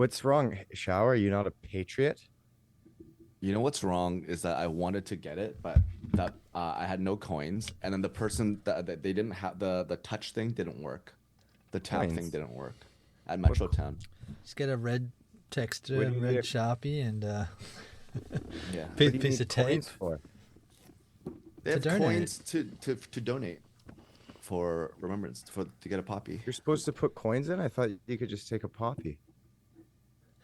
What's wrong, Shao? Are you not a patriot? You know what's wrong is that I wanted to get it, but that I had no coins, and then the person that they didn't have the touch thing didn't work, the tap thing Coins? didn't work at Metro Town. Just get a red texture What do and you red need? Sharpie and Yeah, What do you piece need of tape. coins for? they have donate. coins to donate for remembrance to get a poppy. You're supposed to put coins in? I thought you could just take a poppy.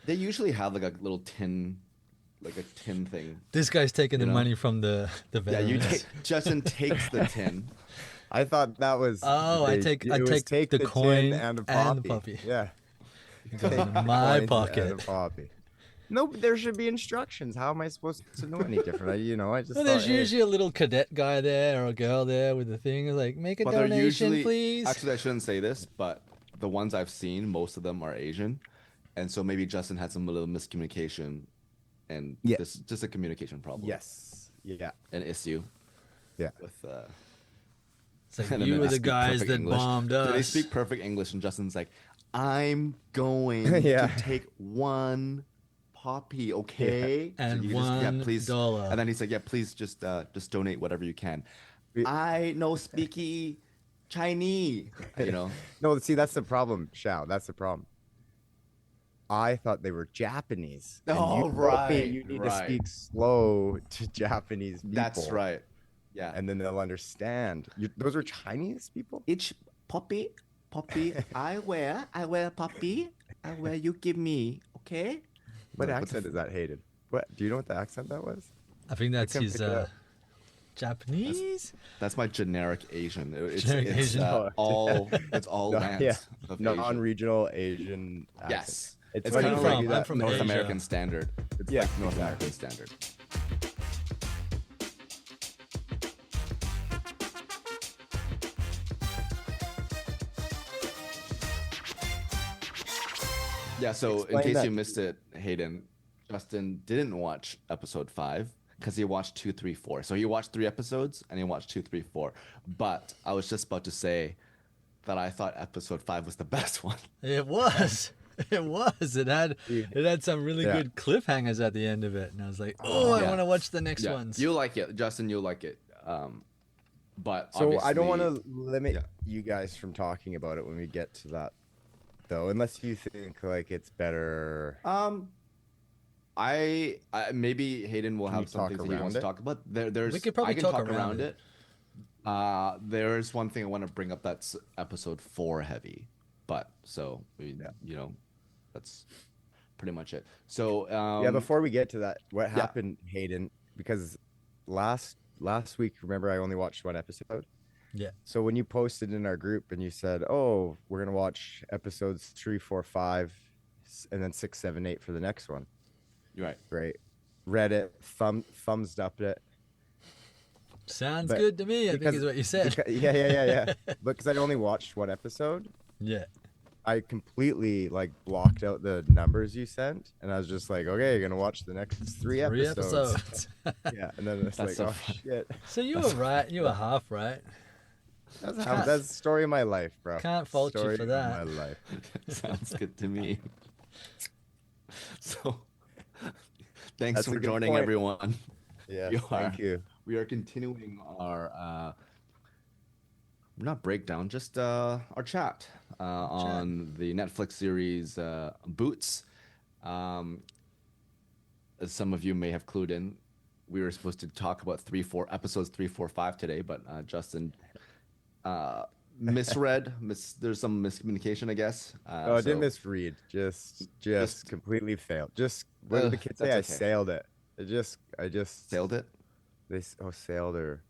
They usually have like a little tin, like a tin thing. This guy's taking the know? money from the Yeah, veterans. Justin takes the tin. I thought that was. Oh, I take the tin coin and the and the poppy. poppy. Yeah. Goes in Take my coins pocket. and a poppy. No, but there should be instructions. How am I supposed to know any different? I just Well, thought, there's hey, usually a little cadet guy there or a girl there with the thing like, make a But they're donation, usually please. actually I shouldn't say this, but the ones I've seen, most of them are Asian, and so maybe Justin had some little miscommunication, and Yeah. this just a communication problem. yes, yeah, An issue. Yeah. With It's like, and then you they were the speak guys perfect that English. bombed So they us. speak perfect English, and Justin's like, "I'm going Yeah. to take one poppy, okay? And you just, $1. please." And then he's like, "Yeah, please just donate whatever you can." Yeah. I know speaky Chinese, you know. No, see, that's the problem, Shao. That's the problem. I thought they were Japanese. and Oh, you told me right, You need to right. speak slow to Japanese people. That's right. Yeah. And then they'll understand. Those are Chinese people? Each poppy, I wear poppy, I wear. You give me, okay? What No, accent is that, Hayden? What? Do you know what the accent that was? I think that's can't his pick it up. Japanese. That's my generic Asian. It's, Generic it's Asian. all it's all No, lands yeah. of Asia. Non-regional Asian accent. Yes. It's Where funny you when they from? do I'm that. from North Asia. American standard. It's Yeah, like North exactly. American standard. Yeah, so Explain in case that. you missed it, Hayden, Justin didn't watch episode 5 because he watched 2, 3, 4. So he watched 3 episodes and he watched 2, 3, 4. But I was just about to say that I thought episode 5 was the best one. It was. It was. It had some really Yeah. good cliffhangers at the end of it, and I was like, oh, I Yeah. want to watch the next Yeah, ones. you'll like it, Justin. You'll like it. But So I don't want obviously- to limit yeah. you guys from talking about it when we get to that, though, unless you think like it's better. I maybe Hayden will Can have you some talk things that he around wants to it? talk about. There's We could probably I can talk talk around around it. There's one thing I want to bring up that's episode 4 heavy, but so you know, that's pretty much it. So Yeah, before we get to that, what happened, Hayden? Because last week, remember, I only watched one episode. Yeah. So when you posted in our group and you said, "Oh, we're gonna watch episodes 3, 4, 5, and then 6, 7, 8 for the next one," you're right. great. Read it, thumbs up it. Sounds But good to me, I think because- is what you said. Yeah. Because I only watched one episode, Yeah. I completely like blocked out the numbers you sent, and I was just like, "Okay, you're gonna watch the next 3 3 episodes." episodes. Yeah, and then it's That's like, so "Oh funny. shit." So you were right. You were half right. That's the story of my life, bro. Can't fault you Story for of that. My life. Sounds good to me. So thanks That's a for good joining, point. everyone. Yeah, You thank are. you. We are continuing our not breakdown, just our chat on the Netflix series Boots. As some of you may have clued in, we were supposed to talk about episodes 3, 4, 5 today, but Justin misread. There's some miscommunication, I guess. Oh, I didn't so- misread. Just completely failed. Just what did the kids say? I that's okay. sailed it. I just Sailed it. sailed or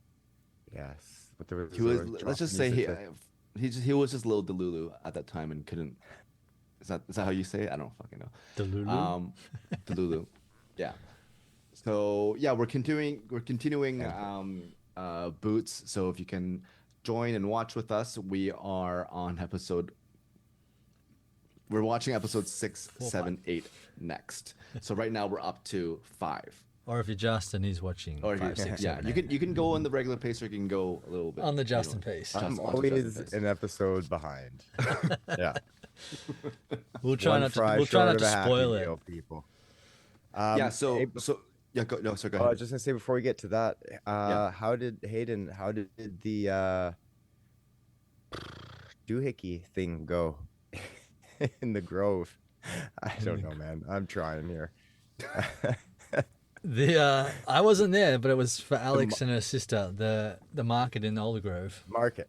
yes. But there was He was. a Let's drop just in say music there. he was just a little delulu at that time and couldn't. Is that how you say it? I don't fucking know. Delulu? Delulu. Yeah. So yeah, we're continuing Boots. So if you can join and watch with us, we are on episode. We're watching episode 6, 7, 8 next. So right now we're up to 5. Or if you're Justin, he's watching Or 5, 6, yeah, 7, you can go on the regular pace or you can go a little bit On the Justin pace. just I'm onto always Justin pace. an episode behind. Yeah. We'll try One not to. fry We'll try short not of to a Happy spoil it. Meal, people. Yeah. So hey, yeah. Go, no. Sorry. Go I ahead. was just gonna say before we get to that, Yeah. how did the doohickey thing go in the Grove? I don't know, man. I'm trying here. I wasn't there, but it was for The Alex and her sister. The market in Aldergrove. market.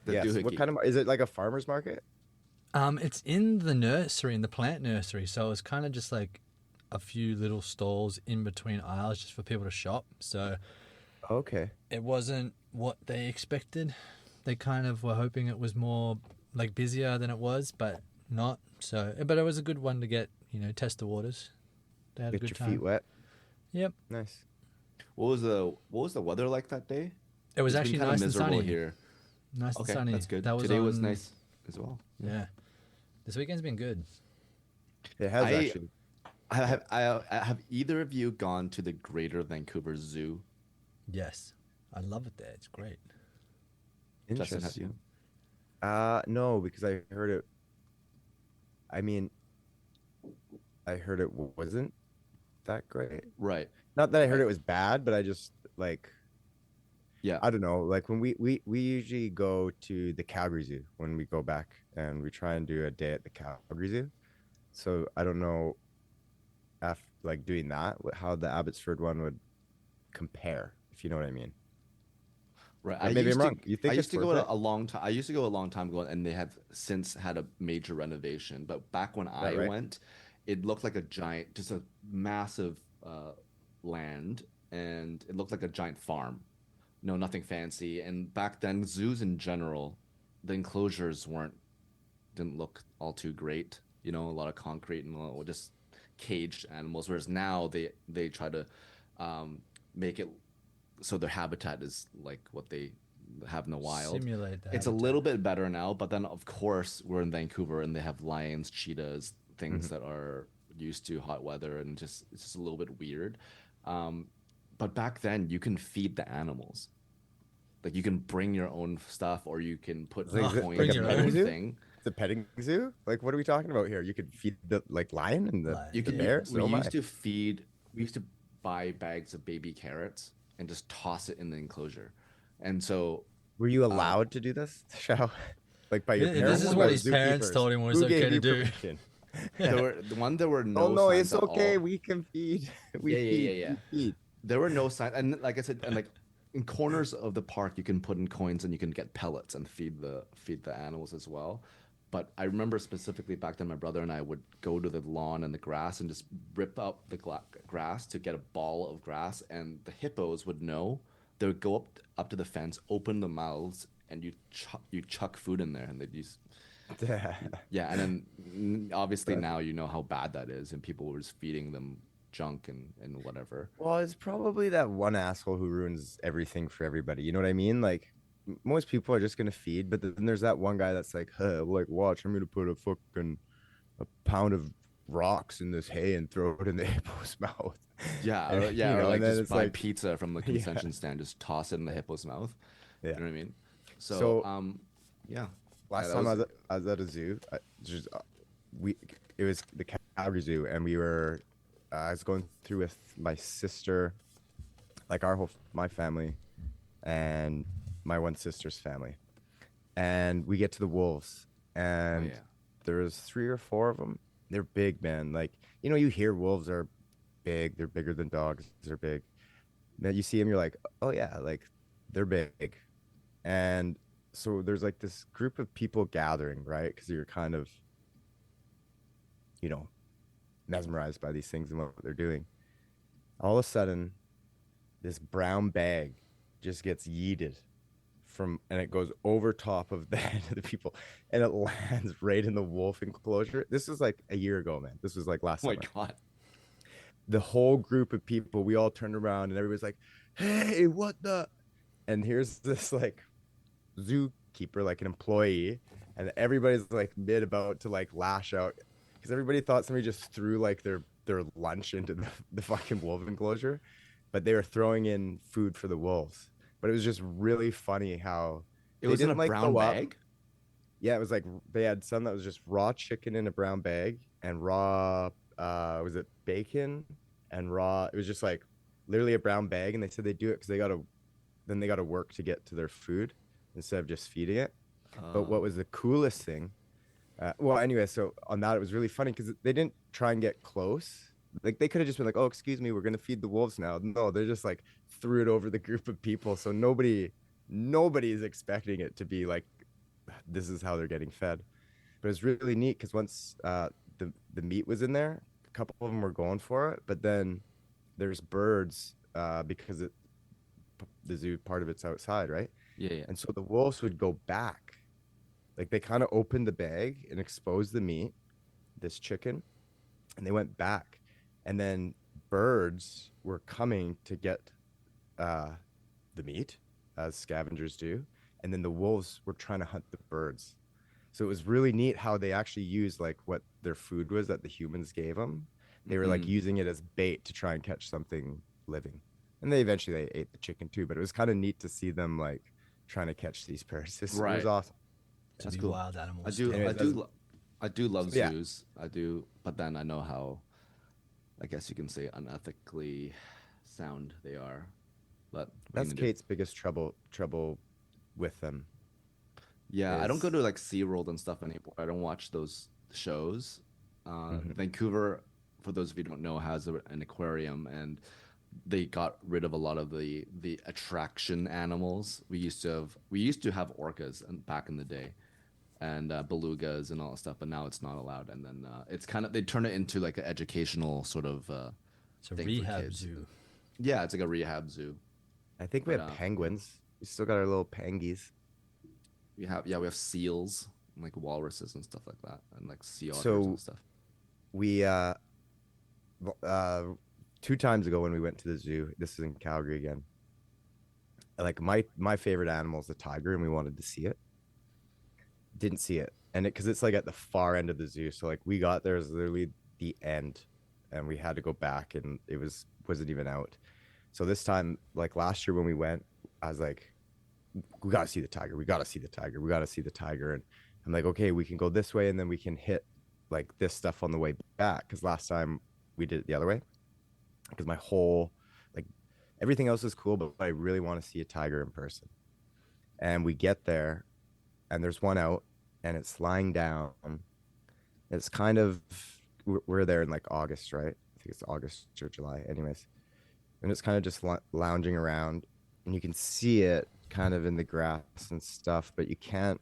The Yes. What doohickey. kind of is it? Like a farmer's market? It's in the nursery, in the plant nursery. So it was kind of just like a few little stalls in between aisles just for people to shop. So Okay. it wasn't what they expected. They kind of were hoping it was more like busier than it was, but not. So, but it was a good one to get, test the waters. They had a Get good your time. feet wet. Yep. Nice. What was the weather like that day? It was It's been actually kinda nice and miserable sunny. here. Nice and Okay, sunny. that's good. That was Today was on- nice as well. Yeah. This weekend's been good. It has I- actually. Have either of you gone to the Greater Vancouver Zoo? Yes. I love it there. It's great. Justin, have Interesting. you? No, because I heard it. I mean, I heard it wasn't that great. Right. Not that I heard it was bad, but I just like Yeah. I don't know. Like when we usually go to the Calgary Zoo when we go back, and we try and do a day at the Calgary Zoo. So I don't know, after like doing that, how the Abbotsford one would compare, if you know what I mean. Right. Or maybe I'm wrong. You think I it's used to go worth it? a long time. I used to go a long time ago, and they have since had a major renovation. But back when I right? went, it looked like a giant, just a massive land, and it looked like a giant farm. No, nothing fancy. And back then, zoos in general, the enclosures didn't look all too great. A lot of concrete and just caged animals. Whereas now they try to make it so their habitat is like what they have in the wild. Simulate that. It's a little bit better now, but then of course we're in Vancouver and they have lions, cheetahs, things that are used to hot weather, and it's just a little bit weird. But back then you can feed the animals. Like you can bring your own stuff, or you can put Like, is it coins bring in your the own? thing. The petting zoo? Like what are we talking about here? You could feed the lion and the, Lion. You the could bears? we Oh my. used to buy bags of baby carrots and just toss it in the enclosure. And so Were you allowed to do this, Shao? Like by your This parents? is or what by his parents zookeepers? told him was Who okay gave to you do. permission? there were no Oh no, signs it's at okay. all. We can feed. We Yeah, feed. yeah, yeah, We feed. There were no signs, and like I said, and like in corners of the park, you can put in coins and you can get pellets and feed the animals as well. But I remember specifically back then, my brother and I would go to the lawn and the grass and just rip up the grass to get a ball of grass, and the hippos would know. They would go up to the fence, open the mouths, and you chuck food in there, and they'd use. Yeah, and then obviously now you know how bad that is, and people were just feeding them junk and whatever. Well, it's probably that one asshole who ruins everything for everybody. You know what I mean? Like most people are just gonna feed, but then there's that one guy that's like, "Huh, like watch, I'm gonna put a pound of rocks in this hay and throw it in the hippo's mouth." Yeah, And, or, yeah, you or know, like and then just it's buy like, pizza from the concession stand, just toss it in the hippo's mouth. yeah. You know what I mean? So, Yeah. Last that time was- I was at a zoo, it was the Calgary Zoo, and we were I was going through with my sister, like my family, and my one sister's family, and we get to the wolves, and yeah. there was 3 or 4 of them. They're big, man. Like you hear wolves are big. They're bigger than dogs. They're big. Now you see them, you're like, oh yeah, like they're big, and so there's like this group of people gathering, right? Because you're kind of, mesmerized by these things and what they're doing. All of a sudden, this brown bag just gets yeeted and it goes over top of the head of the people, and it lands right in the wolf enclosure. This was like a year ago, man. This was like last Oh my summer. god. The whole group of people, we all turned around and everybody's like, hey, what the? And here's this like zookeeper, like an employee, and everybody's like about to like lash out because everybody thought somebody just threw like their lunch into the fucking wolf enclosure, but they were throwing in food for the wolves. But it was just really funny how It was in a like, brown go up. bag? Yeah, it was like they had some that was just raw chicken in a brown bag and raw was it bacon and raw. It was just like literally a brown bag, and they said they do it because they gotta work to get to their food instead of just feeding it. But what was the coolest thing? Well, anyway, so on that it was really funny because they didn't try and get close. Like they could have just been like, "Oh, excuse me, we're gonna feed the wolves now." No, they just like threw it over the group of people, so nobody's expecting it to be like this is how they're getting fed. But it's really neat because once the meat was in there, a couple of them were going for it. But then there's birds because the zoo part of it's outside, right? Yeah, yeah. And so the wolves would go back, like they kind of opened the bag and exposed the meat, this chicken, and they went back, and then birds were coming to get the meat as scavengers do, and then the wolves were trying to hunt the birds. So it was really neat how they actually used like what their food was that the humans gave them. They were like using it as bait to try and catch something living. And they eventually they ate the chicken too, but it was kind of neat to see them like trying to catch these birds. It was awesome. To That's be cool. wild animals. I do love Yeah. zoos. I do, but then I know how, I guess you can say, unethically sound they are. But what are you That's gonna do? Kate's biggest trouble with them Yeah, I don't go is to like SeaWorld and stuff anymore. I don't watch those shows. Mhm. Vancouver, for those of you who don't know, has an aquarium, and they got rid of a lot of the attraction animals. We used to have orcas and back in the day, and belugas and all that stuff, but now it's not allowed. And then it's kind of they turn it into like an educational sort of It's a thing for rehab kids. zoo. Yeah, it's like a rehab zoo. I think we But have penguins. We still got our little pangies. we have seals, and, like walruses and stuff like that, and like sea otters and So stuff. we uh 2 times ago when we went to the zoo, this is in Calgary again. Like my favorite animal is the tiger, and we wanted to see it. Didn't see it, and because it's like at the far end of the zoo, so like we got there is literally the end, and we had to go back, and wasn't even out. So this time, like last year when we went, I was like, we gotta see the tiger. We gotta see the tiger. We gotta see the tiger. And I'm like, okay, we can go this way, and then we can hit like this stuff on the way back. Because last time we did it the other way. Because my whole like everything else is cool, but I really want to see a tiger in person. And we get there, and there's one out, and it's lying down. It's kind of we're there in like August, right? I think it's August or July, anyways. And it's kind of just lounging around, and you can see it kind of in the grass and stuff, but you can't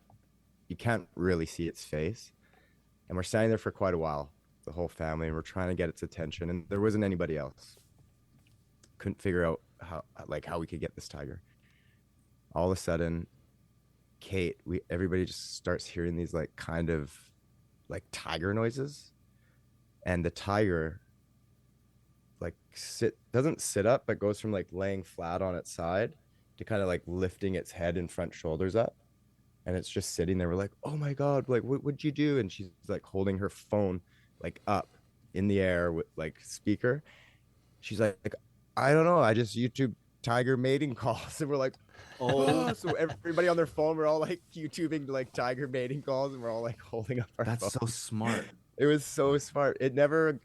really see its face. And we're standing there for quite a while, the whole family, and we're trying to get its attention, and there wasn't anybody else. Couldn't figure out how we could get this tiger. All of a sudden, everybody just starts hearing these like kind of like tiger noises, and the tiger like doesn't sit up, but goes from like laying flat on its side to kind of like lifting its head and front shoulders up, and it's just sitting there. We're like, oh my god, like what'd you do? And she's like holding her phone like up in the air with like speaker. She's like, I don't know, I just YouTube tiger mating calls. And we're like, Oh, oh. So everybody on their phone, we're all like YouTubing like tiger mating calls, and we're all like holding up our that's phone. so smart. It was so smart. It never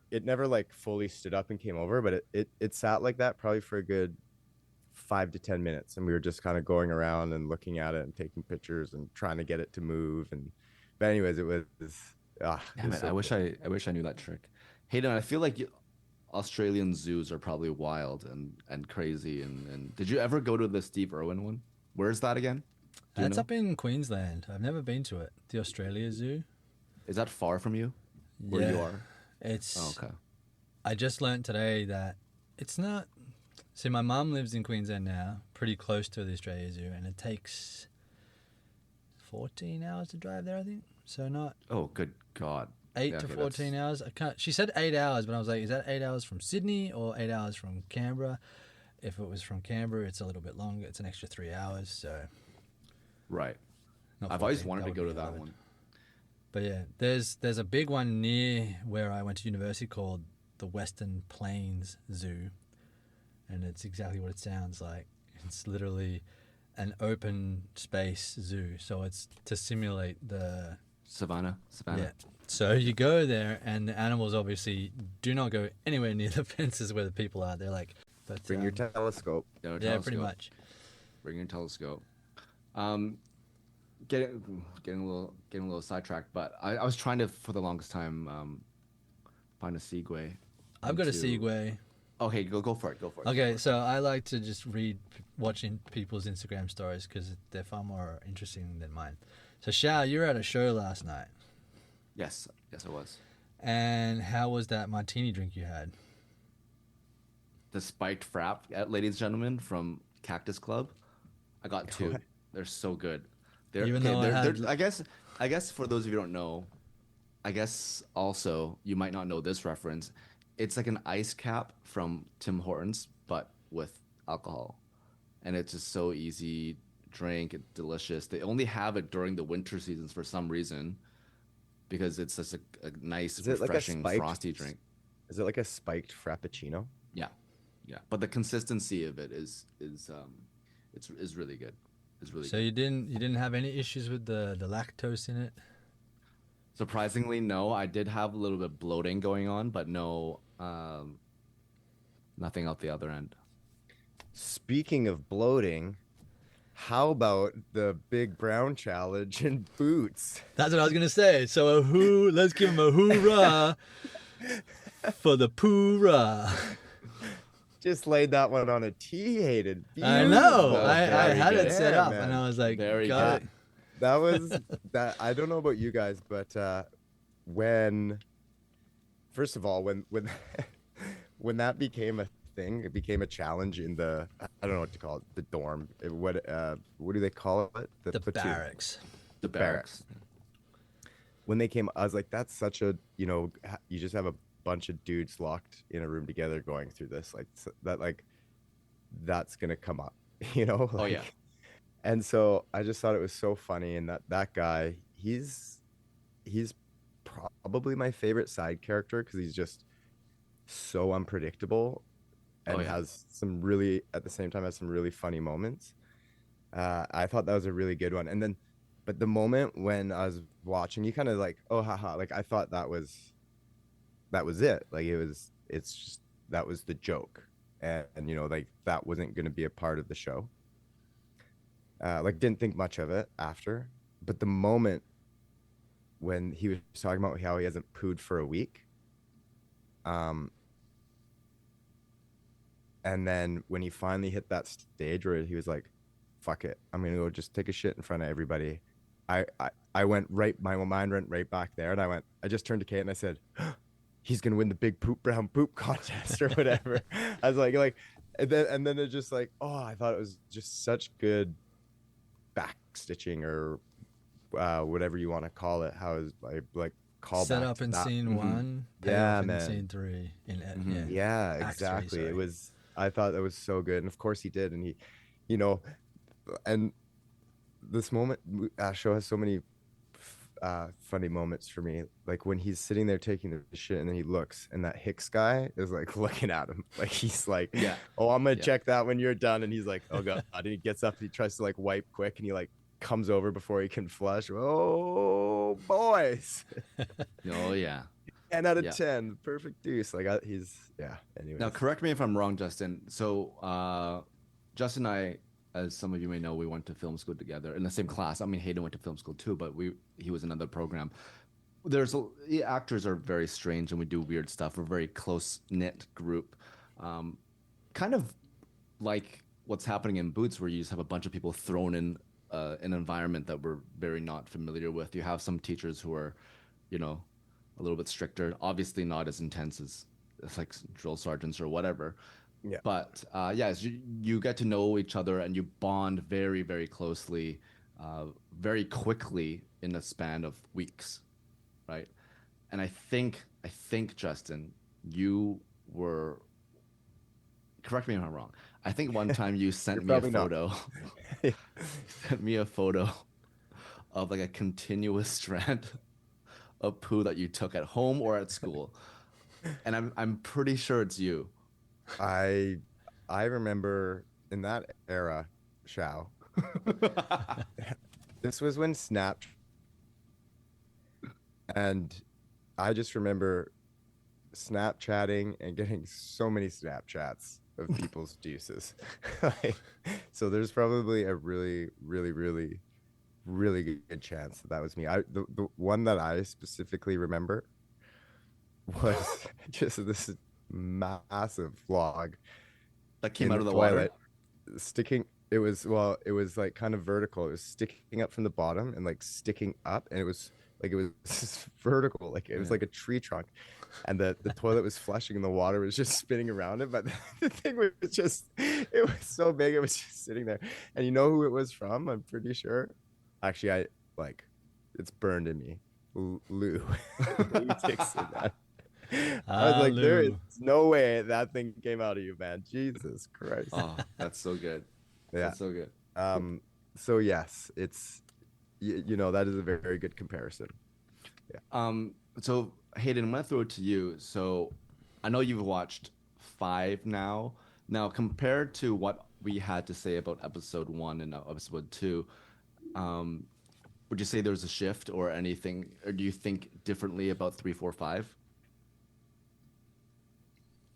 like fully stood up and came over, but it sat like that probably for a good 5 to 10 minutes, and we were just kind of going around and looking at it and taking pictures and trying to get it to move. And but anyways, it was Damn it! so I wish cool. I wish I knew that trick. Hayden, I feel like Australian zoos are probably wild and crazy. And did you ever go to the Steve Irwin one? Where's that again? Do you That's know? up in Queensland. I've never been to it. The Australia Zoo. Is that far from you? Where you are? It's. Oh, okay. I just learned today that it's not. See, my mum lives in Queensland now, pretty close to the Australia Zoo, and it takes 14 hours to drive there, I think. So not Oh, good God. 8 Yeah, to okay, 14 hours. I can't. She said 8 hours, but I was like, is that 8 hours from Sydney or 8 hours from Canberra? If it was from Canberra, it's a little bit longer. It's an extra 3 hours. So Right. not I've always 14, wanted to would go be to that 11. one. But yeah, there's a big one near where I went to university called the Western Plains Zoo, and it's exactly what it sounds like. It's literally an open space zoo, so it's to simulate the Savannah. yeah. So you go there, and the animals obviously do not go anywhere near the fences where the people are. They're like, but Bring your telescope. yeah, pretty much. Bring your telescope. Getting a little sidetracked, but I was trying to for the longest time find a segue. I've got a segue. Okay, go for it. Okay, so I like to just read watching people's Instagram stories because they're far more interesting than mine. So Xiao, you were at a show last night. Yes, I was. And how was that martini drink you had? The spiked frap, ladies and gentlemen, from Cactus Club. I got 2. They're so good. I guess for those of you who don't know, I guess also you might not know this reference. It's like an ice cap from Tim Hortons, but with alcohol, and it's just so easy drink. It's delicious. They only have it during the winter seasons for some reason, because it's just a nice, refreshing, frosty drink. Is it like a spiked frappuccino? Yeah. But the consistency of it is really good. It's really so good. you didn't have any issues with the lactose in it? Surprisingly, no. I did have a little bit of bloating going on, but no, nothing out the other end. Speaking of bloating, how about the Big Brown Challenge in Boots? That's what I was gonna say. So let's give him a hoorah for the poorah. Just laid that one on a tee. Hated. I know. I had good. it set up, man. and I was like, Very got good. it. That was that. I don't know about you guys, but when, first of all, when when that became a thing, it became a challenge in the, I don't know what to call it, the dorm. What do they call it? The platoon. barracks. The barracks. When they came, I was like, that's such a, you just have a bunch of dudes locked in a room together going through this, that's gonna come up, Oh yeah. And so I just thought it was so funny, and that guy, he's probably my favorite side character because he's just so unpredictable and has some really, at the same time, has some really funny moments. I thought that was a really good one. And then, but the moment when I was watching, you kind of like, oh, haha, like I thought that was it. Like it's just, that was the joke. And like that wasn't going to be a part of the show. Didn't think much of it after, but the moment when he was talking about how he hasn't pooed for a week, and then when he finally hit that stage where he was like, fuck it, I'm gonna go just take a shit in front of everybody, I went right, my mind went right back there, and I just turned to Kate and I said, he's gonna win the big brown poop contest or whatever. I was like and then it just like, oh, I thought it was just such good backstitching or whatever you want to call it. How is like call set back up in that. scene 1, yeah, in man. scene 3 Yeah, Act 3, exactly. sorry. It was, I thought that was so good, and of course he did, and he, and this moment, show has so many funny moments for me, like when he's sitting there taking the shit and then he looks and that Hicks guy is like looking at him like he's like, Yeah. oh, I'm gonna check that when you're done, and he's like, oh god, and he gets up and he tries to like wipe quick and he like comes over before he can flush. Oh boys. Oh yeah. 10 out of 10, perfect deuce. Like he's anyway. Now correct me if I'm wrong, Justin. So Justin and I, as some of you may know, we went to film school together in the same class. I mean, Hayden went to film school too, but he was in another program. Actors are very strange and we do weird stuff. We're a very close knit group, kind of like what's happening in Boots, where you just have a bunch of people thrown in an environment that we're very not familiar with. You have some teachers who are, a little bit stricter, obviously not as intense as like drill sergeants or whatever. Yeah. But you get to know each other and you bond very, very closely, very quickly in a span of weeks, right? And I think Justin, you were, correct me if I'm wrong, I think one time you sent me a photo, sent me a photo of like a continuous strand of poo that you took at home or at school, and I'm pretty sure it's you. I remember in that era, Shao, This was when Snap, and I just remember Snapchatting and getting so many Snapchats of people's deuces. Like, so there's probably a really, really, really, really good chance that was me. The one that I specifically remember was just this massive vlog That came in out the of the toilet, water. sticking. It was like kind of vertical. It was sticking up from the bottom and like sticking up, and it was vertical, like it was like a tree trunk, and the toilet was flushing and the water was just spinning around it. But the thing was just, it was so big, it was just sitting there. And you know who it was from? I'm pretty sure. Actually, it's burned in me. Lou. Lou Dixon, man. I was like, there is no way that thing came out of you, man. Jesus Christ. Oh, that's so good. Yeah. That's so good. So yes, it's you know, that is a very, very good comparison. Yeah. So Hayden, I'm gonna throw it to you. So I know you've watched 5 now. Now, compared to what we had to say about episode 1 and episode 2, would you say there's a shift or anything, or do you think differently about 3, 4, 5?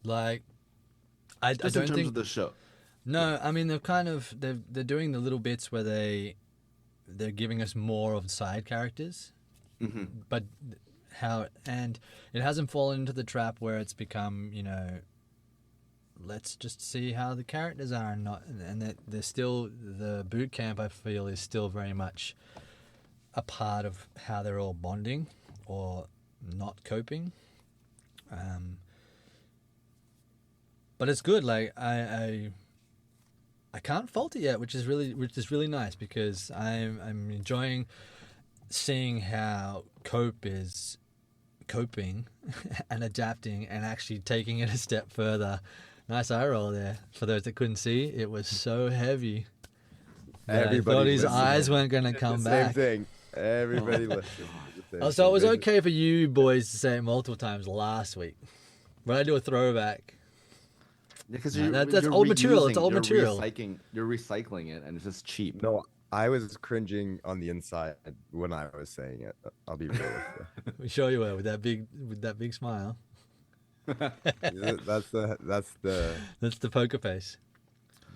Like, I don't in terms think of the show. No, I mean they're doing the little bits where they're giving us more of the side characters, but and it hasn't fallen into the trap where it's become, you know, let's just see how the characters are, and that they're still, the boot camp, I feel, is still very much a part of how they're all bonding or not coping. But it's good. Like I can't fault it yet, which is really nice, because I'm enjoying seeing how Cope is coping and adapting and actually taking it a step further. Nice eye roll there. For those that couldn't see, it was so heavy that I thought his eyes weren't going to come back. Same thing. Everybody listened. Oh, so it was okay for you boys to say it multiple times last week, but I do a throwback. Yeah, because that's old material. It's old material. You're recycling it, and it's just cheap. No, I was cringing on the inside when I was saying it. I'll be real with you. We sure you were, with that big smile. That's the poker face.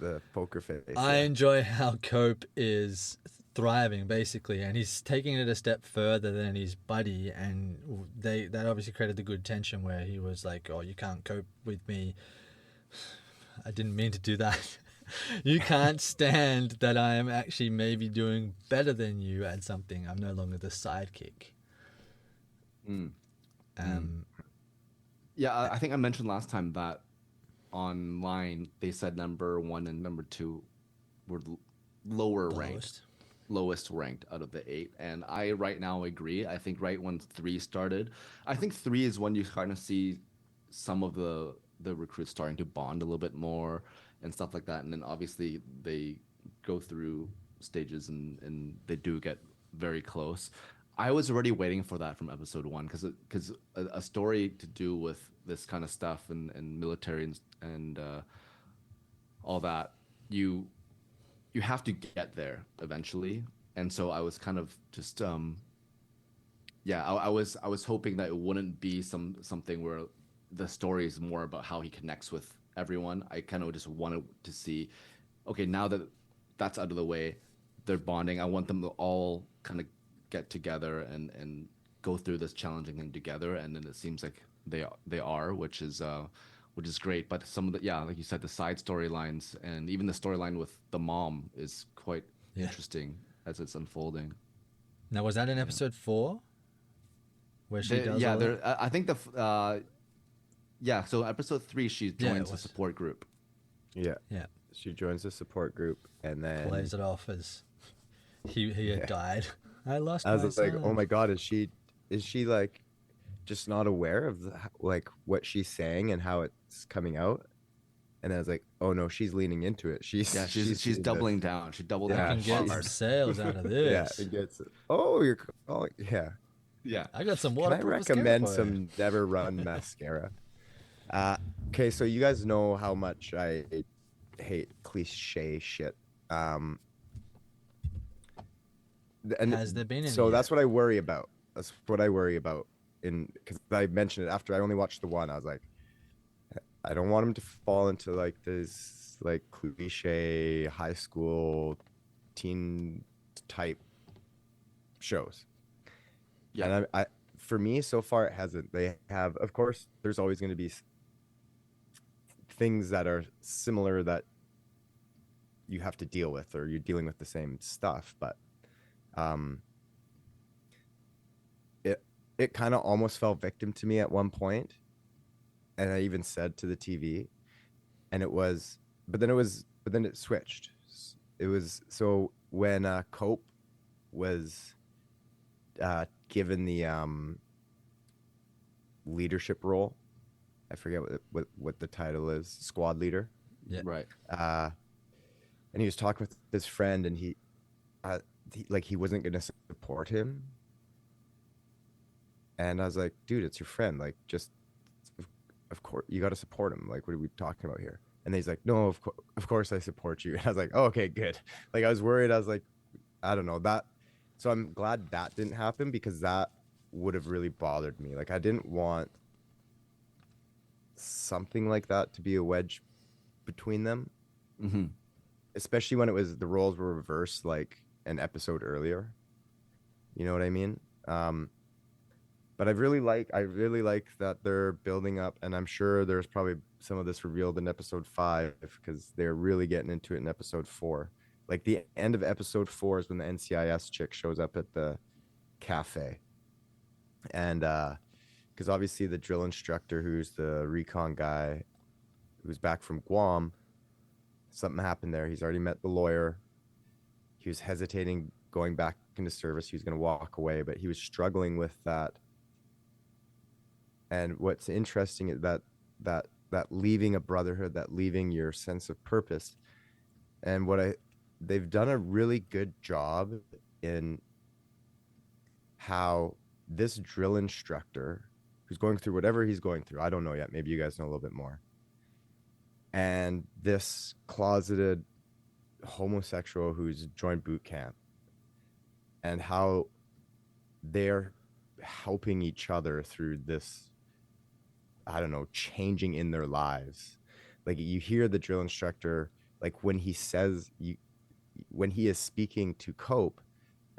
The poker face. I enjoy how Cope is thriving, basically, and he's taking it a step further than his buddy, and that obviously created the good tension where he was like, "Oh, you can't cope with me. I didn't mean to do that. You can't stand that I am actually maybe doing better than you at something. I'm no longer the sidekick." Yeah, I think I mentioned last time that online they said number 1 and number 2 were lowest ranked out of the 8, and I right now agree. I think right when 3 started, I think 3 is when you kind of see some of the recruits starting to bond a little bit more and stuff like that, and then obviously they go through stages and they do get very close. I was already waiting for that from episode 1, because a story to do with this kind of stuff and military and all that, you have to get there eventually. And so I was kind of just I was hoping that it wouldn't be something where the story is more about how he connects with everyone. I kind of just wanted to see, okay, now that that's out of the way, they're bonding. I want them to all kind of get together and go through this challenging thing together. And then it seems like they are, which is great. But some of the, like you said, the side storylines and even the storyline with the mom is quite interesting as it's unfolding. Now, was that in episode 4? Where she does all that? I think so episode 3, she joins a support group. Yeah. She joins a support group and then plays it off as he had died. I lost my son. I was like, oh my God, is she like just not aware of like what she's saying and how it's coming out? And I was like, oh no, she's leaning into it. She's doubling down. She doubled down. Can get some sales out of this. Yeah, it gets. Oh, you're calling. Yeah. Yeah. I got some water. Can I recommend some Never Run mascara? Okay, so you guys know how much I hate cliche shit. and Has there been any so yet? that's what I worry about. That's what I worry about. Because I mentioned it after I only watched the one. I was like, I don't want him to fall into like this like cliche high school teen type shows. Yeah. And I for me so far it hasn't. They have, of course, there's always going to be things that are similar that you have to deal with, or you're dealing with the same stuff, but um it kind of almost fell victim to me at one point, and I even said to the TV, and it was, but then it switched. It was so when Cope was given the leadership role. I forget what the title is, squad leader. Yeah. Right. And he was talking with his friend, and he wasn't going to support him. And I was like, dude, it's your friend. Like, just, of course, you got to support him. Like, what are we talking about here? And he's like, no, of course I support you. And I was like, oh, okay, good. Like, I was worried. I was like, I don't know that. So I'm glad that didn't happen, because that would have really bothered me. Like, I didn't want something like that to be a wedge between them, Mm-hmm. especially when the roles were reversed like an episode earlier. You know what I mean? But I really like that they're building up, and I'm sure there's probably some of this revealed in episode 5, because they're really getting into it in episode 4. Like the end of episode 4 is when the NCIS chick shows up at the cafe, and because obviously the drill instructor, who's the recon guy, who's back from Guam, something happened there. He's already met the lawyer. He was hesitating going back into service. He was going to walk away, but he was struggling with that. And what's interesting is that leaving a brotherhood, that leaving your sense of purpose, and they've done a really good job in how this drill instructor, who's going through whatever he's going through, I don't know yet, maybe you guys know a little bit more, and this closeted homosexual who's joined boot camp, and how they're helping each other through this, I don't know, changing in their lives. Like, you hear the drill instructor, like when he is speaking to Cope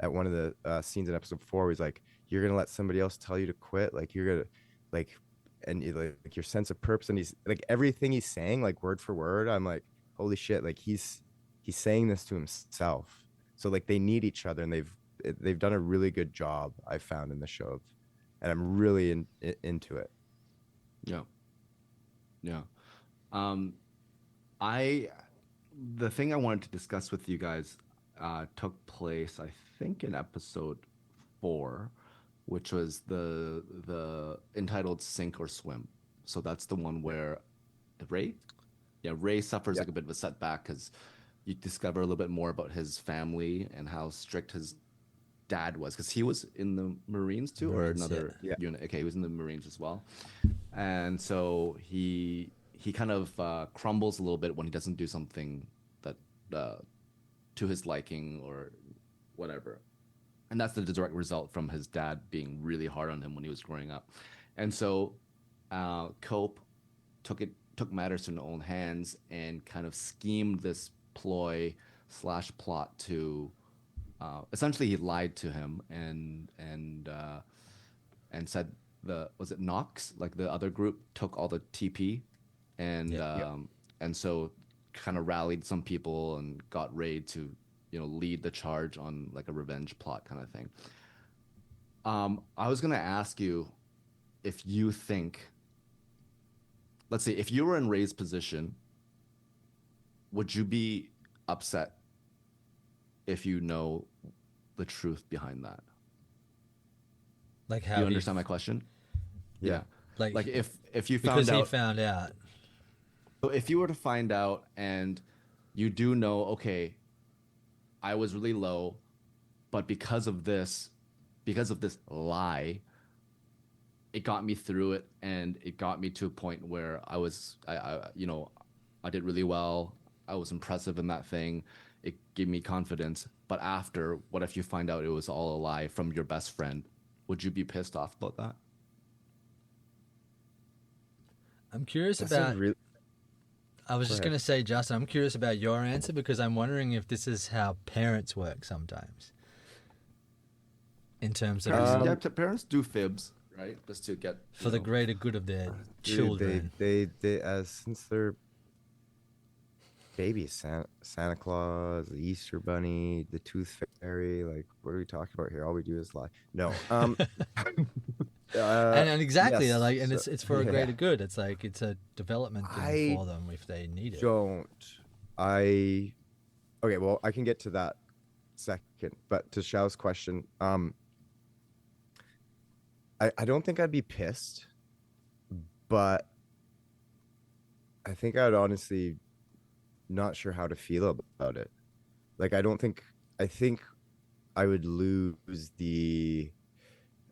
at one of the scenes in episode 4, he's like, you're gonna let somebody else tell you to quit, like you're gonna, like, and like your sense of purpose, and he's like, everything he's saying, like word for word, I'm like, holy shit, like he's saying this to himself. So like they need each other, and they've done a really good job, I found, in the show, and I'm really into it. Yeah. Yeah. I the thing I wanted to discuss with you guys took place, I think, in episode 4, which was the entitled "Sink or Swim." So that's the one where Ray, Ray suffers like a bit of a setback because you discover a little bit more about his family and how strict his dad was, because he was in the Marines too, or another unit. Okay, he was in the Marines as well, and so he kind of crumbles a little bit when he doesn't do something that to his liking or whatever, and that's the direct result from his dad being really hard on him when he was growing up, and so Cope took matters to his own hands and kind of schemed this ploy / plot to. Essentially, he lied to him and said was it Knox, like the other group, took all the TP, and and so kind of rallied some people and got Ray to lead the charge on like a revenge plot kind of thing. I was gonna ask you if you think, let's say, if you were in Ray's position, would you be upset if you know the truth behind that? Like, how Do you understand my question? Yeah. Like if you found because out, he found out. so if you were to find out and you do know, okay, I was really low, but because of this lie, it got me through it, and it got me to a point where I did really well. I was impressive in that thing. it gave me confidence. But after, what if you find out it was all a lie from your best friend? Would you be pissed off about that? I'm curious That's about. a really I was Go just ahead. going to say, Justin, I'm curious about your answer because I'm wondering if this is how parents work sometimes. In terms of Parents do fibs, right? Just to get for the greater good of their children. They since they're babies, Santa Claus, the Easter Bunny, the Tooth Fairy, like what are we talking about here? All we do is lie. No. And exactly, yes, like, and so- it's for a yeah. greater good. It's like it's a development thing for them if they need it. Okay, well, I can get to that second, but to Xiao's question, I don't think I'd be pissed, but I think I'd honestly not sure how to feel about it. Like I think I would lose the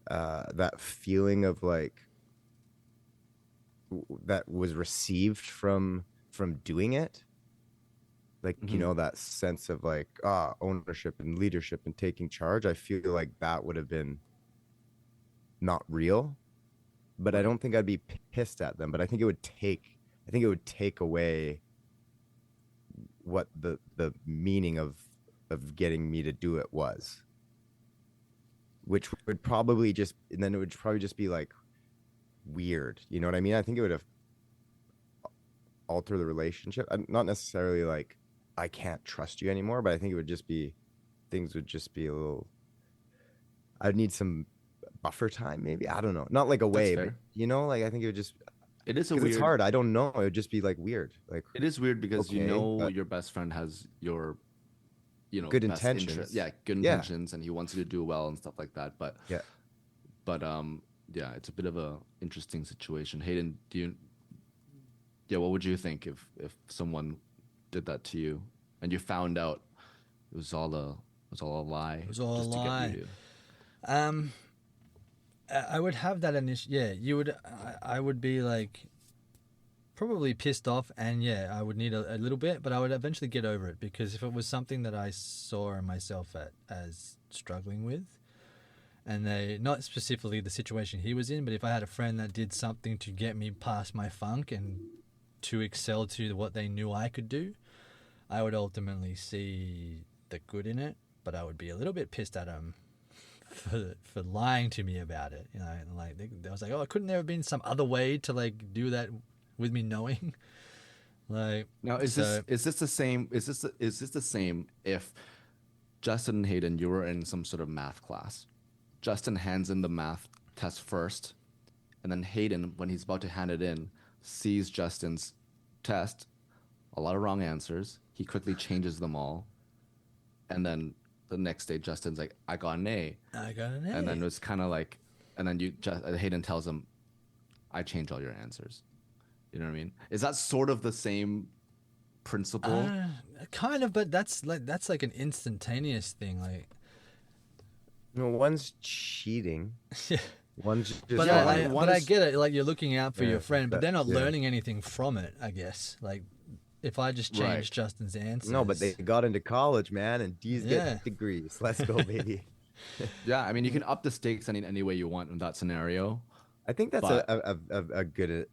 that feeling of like that was received from doing it. Like, you know, that sense of like ownership and leadership and taking charge. I feel like that would have been not real, but I don't think I'd be pissed at them. But I think it would take away what the meaning of getting me to do it was, which would probably just, and then it would probably just be like weird. You know what I mean? I think it would have altered the relationship. Not necessarily like I can't trust you anymore, but I think it would just be, things would just be a little, I'd need some buffer time, maybe. I don't know. Not like away, but you know, like I think it would just, it is a because weird. it's hard. I don't know. It would just be like weird. Like It is weird because you okay, know but your best friend has your, good best intentions. interest. Yeah, good intentions, and he wants you to do well and stuff like that. But yeah, it's a bit of a interesting situation. Hayden, what would you think if someone did that to you and you found out it was all a lie? It was all a just to lie. get you to... I would have that initial. Yeah, you would. I would be like probably pissed off, and yeah, I would need a little bit, but I would eventually get over it because if it was something that I saw myself as struggling with, and they, not specifically the situation he was in, but if I had a friend that did something to get me past my funk and to excel to what they knew I could do, I would ultimately see the good in it, but I would be a little bit pissed at them for lying to me about it. You know, and like they was like, oh, couldn't there have been some other way to like do that with me knowing? Like, Now, is this the same? Is this the same if Justin and Hayden, you were in some sort of math class? Justin hands in the math test first, and then Hayden, when he's about to hand it in, sees Justin's test, a lot of wrong answers. He quickly changes them all, and then the next day, Justin's like, "I got an A." I got an A. And then it's kind of like, and then Hayden tells him, "I changed all your answers." You know what I mean? Is that sort of the same principle? Kind of, but that's like an instantaneous thing. Like, you know, one's cheating. One's just. But I get it. Like, you're looking out for your friend, but they're not yeah. learning anything from it, I guess. Like, if I just changed Justin's answers. No, but they got into college, man, and D's Yeah. get degrees. Let's go, baby. Yeah, I mean, you can up the stakes any way you want in that scenario. I think that's a good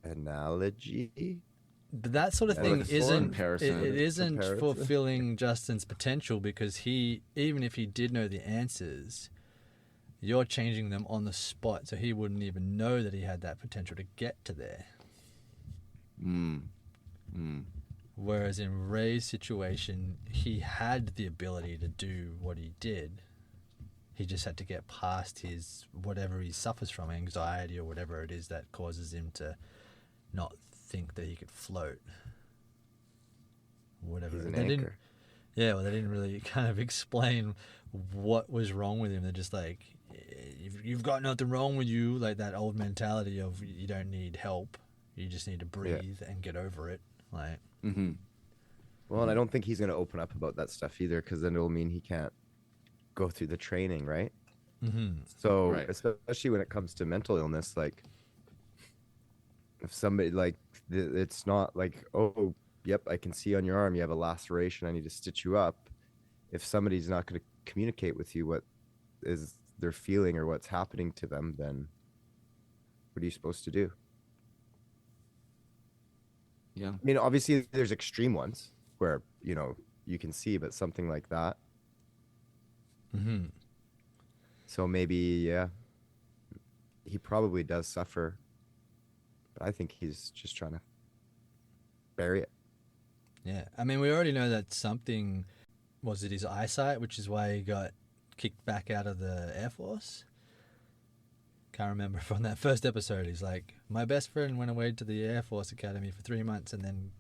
analogy. But that sort of thing Like a isn't comparison. it isn't Comparison. fulfilling Justin's potential because even if he did know the answers, you're changing them on the spot, so he wouldn't even know that he had that potential to get to there. Whereas in Ray's situation, he had the ability to do what he did. He just had to get past his whatever he suffers from, anxiety or whatever it is that causes him to not think that he could float. Whatever. He's an They didn't. anchor. Yeah, well, they didn't really kind of explain what was wrong with him. They're just like, you've got nothing wrong with you, like that old mentality of you don't need help, you just need to breathe and get over it. Like, Well, and I don't think he's going to open up about that stuff either, because then it'll mean he can't go through the training, right? So, Right. especially when it comes to mental illness, like if somebody like it's not like, oh, yep, I can see on your arm you have a laceration. I need to stitch you up. If somebody's not going to communicate with you what is they're feeling or what's happening to them, then what are you supposed to do? Yeah. I mean, obviously there's extreme ones where, you know, you can see, but something like that. Mm-hmm. So maybe, yeah, he probably does suffer, but I think he's just trying to bury it. Yeah. I mean, we already know that something, was it his eyesight, which is why he got kicked back out of the Air Force? Can't remember from that first episode. He's like, my best friend went away to the Air Force Academy for 3 months and then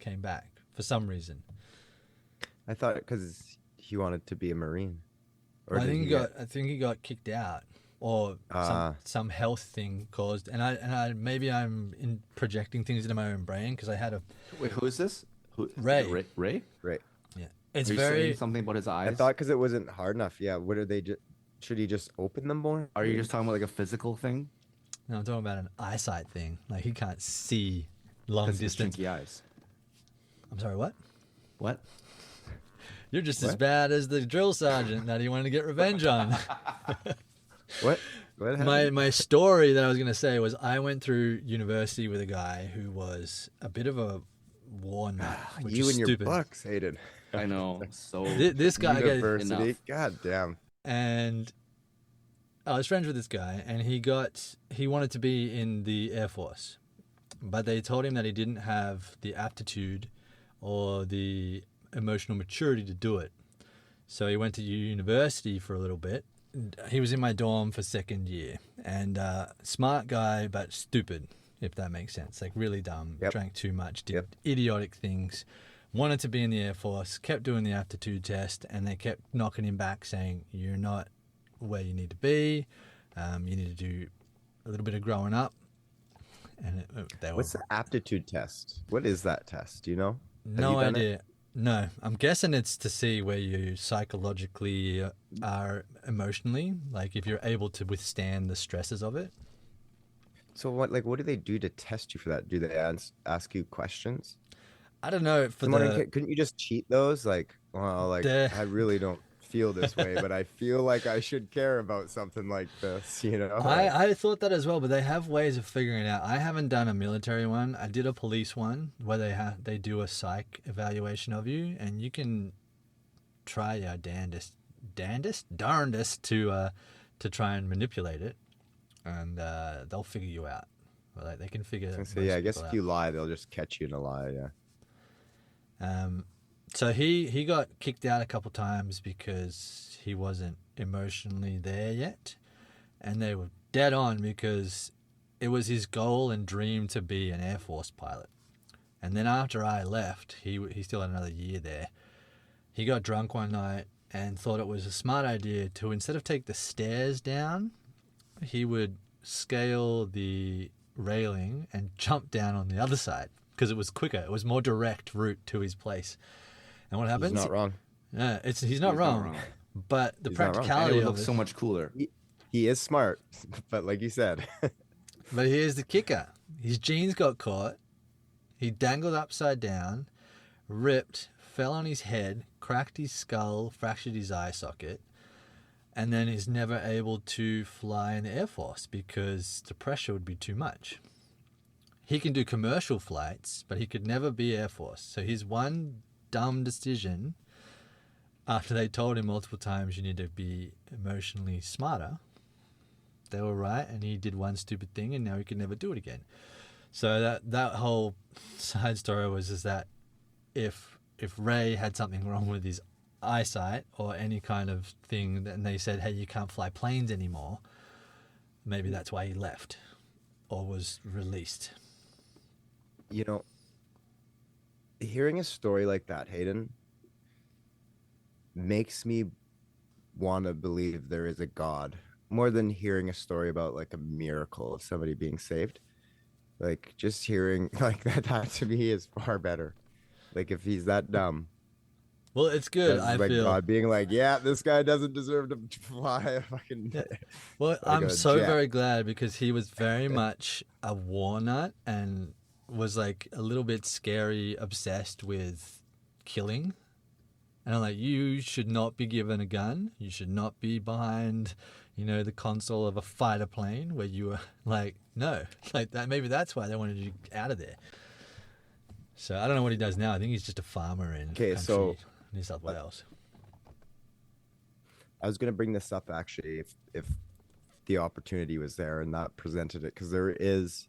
came back for some reason. I thought because he wanted to be a Marine. Or I did think he I think he got kicked out, or some health thing caused. And I maybe I'm projecting things into my own brain because I had a Wait, who is this? Ray. Ray? Right. Yeah, it's Are you very saying something about his eyes? I thought because it wasn't hard enough. Yeah. What are they? Should he just open them more? Are you just talking about like a physical thing? No, I'm talking about an eyesight thing. Like he can't see long 'Cause he has distance. chinky eyes. I'm sorry, what? What? You're just as What? bad as the drill sergeant that he wanted to get revenge on. What? What happened? My story that I was going to say was I went through university with a guy who was a bit of a war nut, which You is and your stupid. books, Hayden. I know. So This guy got, University. enough. God damn. and I was friends with this guy, and he wanted to be in the Air Force, but they told him that he didn't have the aptitude or the emotional maturity to do it. So he went to university for a little bit. He was in my dorm for second year, and smart guy, but stupid, if that makes sense. Like really dumb, Yep. drank too much, did Yep. idiotic things, wanted to be in the Air Force, kept doing the aptitude test, and they kept knocking him back saying, you're not where you need to be. You need to do a little bit of growing up. And What's the aptitude test? What is that test? Do you know? no you done it? idea. No, I'm guessing it's to see where you psychologically are emotionally, like if you're able to withstand the stresses of it. So what do they do to test you for that? Do they ask you questions? I don't know. For I'm wondering, the couldn't you just cheat those? Like, well, like The- I really don't feel this way, but I feel like I should care about something like this, you know? I thought that as well, but they have ways of figuring it out. I haven't done a military one. I did a police one where they do a psych evaluation of you, and you can try your darndest to try and manipulate it, and they'll figure you out. Or like they can figure. So yeah, I guess most if people you lie, they'll just catch you in a lie. Yeah. out. So he got kicked out a couple times because he wasn't emotionally there yet, and they were dead on because it was his goal and dream to be an Air Force pilot. And then after I left, he still had another year there. He got drunk one night and thought it was a smart idea to, instead of take the stairs down, he would scale the railing and jump down on the other side because it was quicker. It was more direct route to his place. And what happens? He's not wrong. Yeah, he's not wrong. But the He's not wrong. And it practicality would of look it. so much cooler. He is smart, but like you said, But here's the kicker. His jeans got caught. He dangled upside down, ripped, fell on his head, cracked his skull, fractured his eye socket, and then is never able to fly in the Air Force because the pressure would be too much. He can do commercial flights, but he could never be Air Force. So his one dumb decision, after they told him multiple times you need to be emotionally smarter, they were right, and he did one stupid thing, and now he can never do it again. So that whole side story was is that if Ray had something wrong with his eyesight or any kind of thing, and they said, hey, you can't fly planes anymore, maybe that's why he left or was released. you know, hearing a story like that, Hayden, makes me want to believe there is a God more than hearing a story about like a miracle of somebody being saved. Like just hearing like that to me is far better. Like if he's that dumb, Well, it's good, that's I like feel. God being like, yeah, this guy doesn't deserve to fly a fucking. Yeah. Well, Like I'm a so jet. very glad because he was very much a war nut and was like a little bit scary, obsessed with killing. And I'm like, you should not be given a gun. You should not be behind, the console of a fighter plane where you were like, no, like that. Maybe that's why they wanted you out of there. So I don't know what he does now. I think he's just a farmer in New South Wales. I was going to bring this up actually if the opportunity was there and that presented it, because there is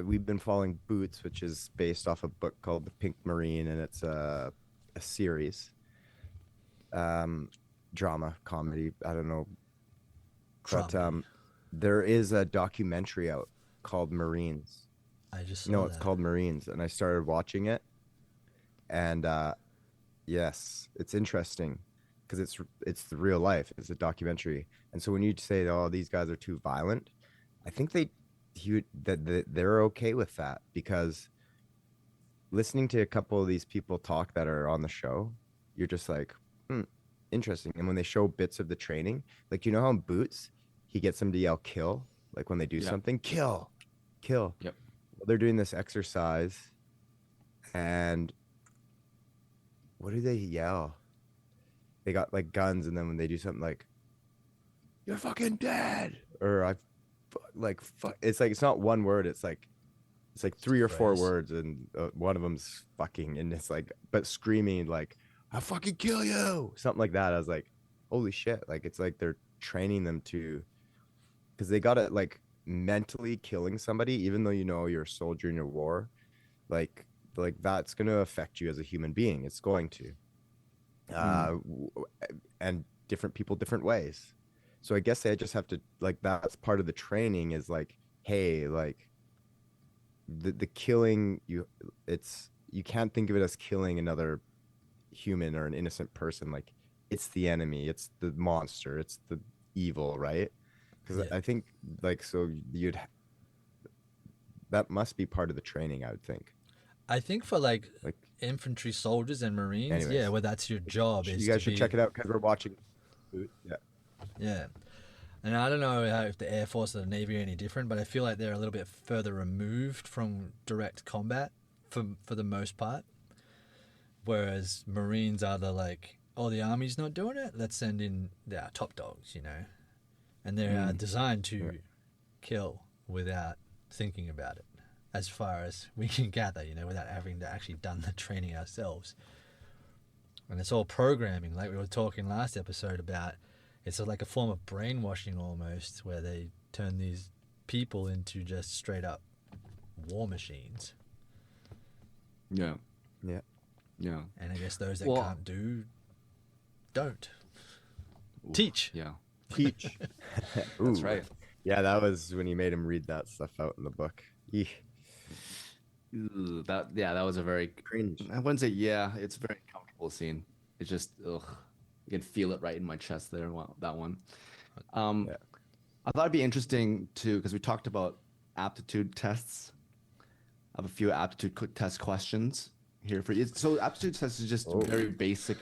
we've been following Boots, which is based off a book called The Pink Marine, and it's a series, drama, comedy, I don't know. But there is a documentary out called Marines. I just saw it's called Marines, and I started watching it, and yes, it's interesting because it's the real life. It's a documentary, and so when you say, "Oh, these guys are too violent," I think they're okay with that, because listening to a couple of these people talk that are on the show, you're just like, interesting. And when they show bits of the training, like, how in Boots, he gets them to yell kill, like when they do something, kill. Yep. Well, they're doing this exercise, and what do they yell? They got like guns, and then when they do something like, "You're fucking dead," or it's like, it's not one word. It's like 3 or 4 words, and one of them's fucking, and it's like, but screaming like, "I'll fucking kill you," something like that. I was like, holy shit. Like, it's like they're training them to, because they got it like mentally killing somebody, even though you're a soldier in your war, like that's going to affect you as a human being. It's going to, and different people different ways. So I guess I just have to, like, that's part of the training, is like, hey, like the killing, you can't think of it as killing another human or an innocent person. Like, it's the enemy, it's the monster, it's the evil, right? Because I think, like, so that must be part of the training, I would think. I think for like infantry soldiers and Marines, anyways, well, that's your job. You guys should check it out, because we're watching. Yeah. And I don't know if the Air Force or the Navy are any different, but I feel like they're a little bit further removed from direct combat for the most part. Whereas Marines are the Army's not doing it, let's send in our top dogs, And they're designed to kill without thinking about it, as far as we can gather, without having to actually done the training ourselves. And it's all programming, like we were talking last episode about. It's like a form of brainwashing almost, where they turn these people into just straight up war machines. Yeah. And I guess those that can't do, don't. Teach. Yeah. Teach. That's right. Yeah, that was when you made him read that stuff out in the book. Eek. That was a very cringe. I wouldn't say it's a very comfortable scene. It's just you can feel it right in my chest there. That one. I thought it'd be interesting too, because we talked about aptitude tests. I have a few aptitude test questions here for you. So aptitude tests is just very basic,